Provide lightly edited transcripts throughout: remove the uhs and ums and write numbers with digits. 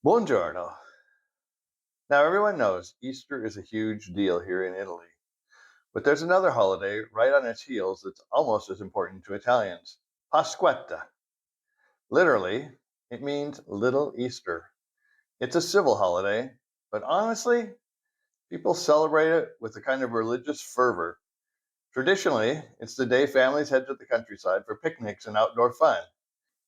Buongiorno. Now, everyone knows Easter is a huge deal here in Italy, but there's another holiday right on its heels that's almost as important to Italians: Pasquetta. Literally, it means Little Easter. It's a civil holiday, but honestly, people celebrate it with a kind of religious fervor. Traditionally, it's the day families head to the countryside for picnics and outdoor fun.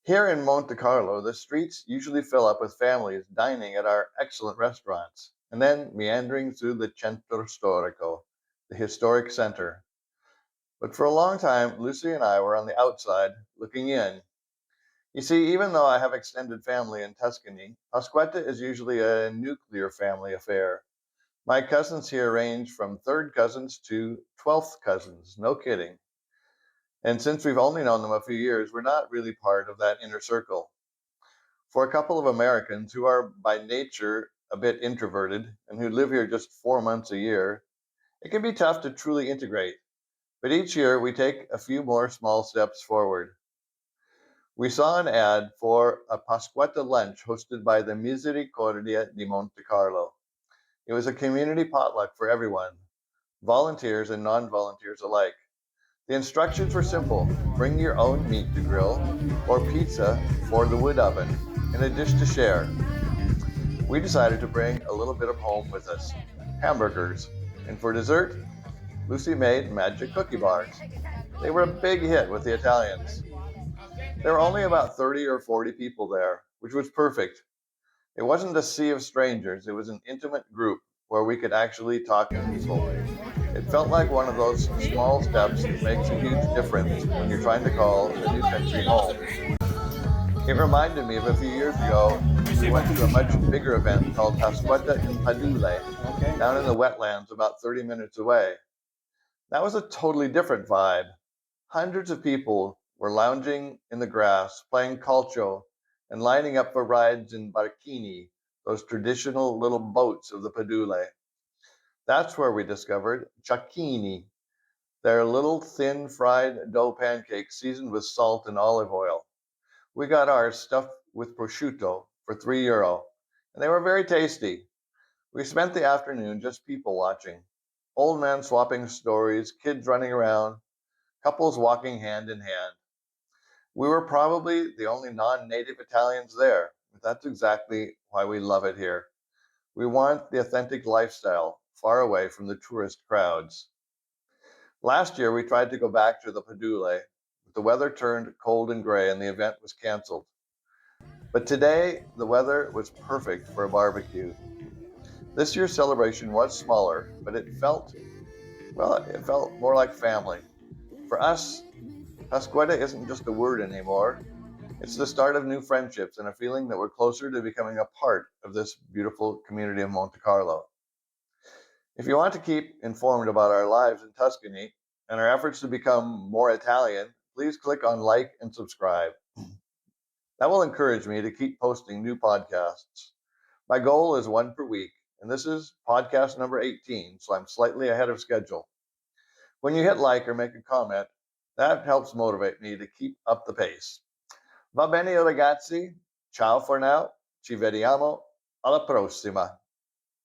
Here in Montecarlo, the streets usually fill up with families dining at our excellent restaurants and then meandering through the Centro Storico, the historic center. But for a long time, Lucy and I were on the outside looking in. You see, even though I have extended family in Tuscany, Pasquetta is usually a nuclear family affair. My cousins here range from third cousins to 12th cousins, no kidding. And since we've only known them a few years, we're not really part of that inner circle. For a couple of Americans who are by nature a bit introverted and who live here just 4 months a year, it can be tough to truly integrate. But each year we take a few more small steps forward. We saw an ad for a Pasquetta lunch hosted by the Misericordia di Monte Carlo. It was a community potluck for everyone, volunteers and non volunteers alike. The instructions were simple: bring your own meat to grill or pizza for the wood oven, and a dish to share. We decided to bring a little bit of home with us: hamburgers. And for dessert, Lucy made magic cookie bars. They were a big hit with the Italians. There were only about 30 or 40 people there, which was perfect. It wasn't a sea of strangers, it was an intimate group where we could actually talk peacefully. It felt like one of those small steps that makes a huge difference when you're trying to call a new country home. It reminded me of a few years ago when we went to a much bigger event called Pasquetta in Padule, down in the wetlands about 30 minutes away. That was a totally different vibe. Hundreds of people were lounging in the grass, playing calcio, and lining up for rides in barchini, those traditional little boats of the Padule. That's where we discovered ciaccini. They're little thin fried dough pancakes seasoned with salt and olive oil. We got ours stuffed with prosciutto for €3, and they were very tasty. We spent the afternoon just people watching. Old men swapping stories, kids running around, couples walking hand in hand. We were probably the only non native Italians there, but that's exactly why we love it here. We want the authentic lifestyle, far away from the tourist crowds. Last year, we tried to go back to the Padule, but the weather turned cold and gray and the event was canceled. But today, the weather was perfect for a barbecue. This year's celebration was smaller, but it felt more like family. For us, Pasquetta isn't just a word anymore. It's the start of new friendships and a feeling that we're closer to becoming a part of this beautiful community of Monte Carlo. If you want to keep informed about our lives in Tuscany and our efforts to become more Italian, please click on like and subscribe. That will encourage me to keep posting new podcasts. My goal is one per week, and this is podcast number 18, so I'm slightly ahead of schedule. When you hit like or make a comment, that helps motivate me to keep up the pace. Va bene ragazzi, ciao for now, ci vediamo alla prossima.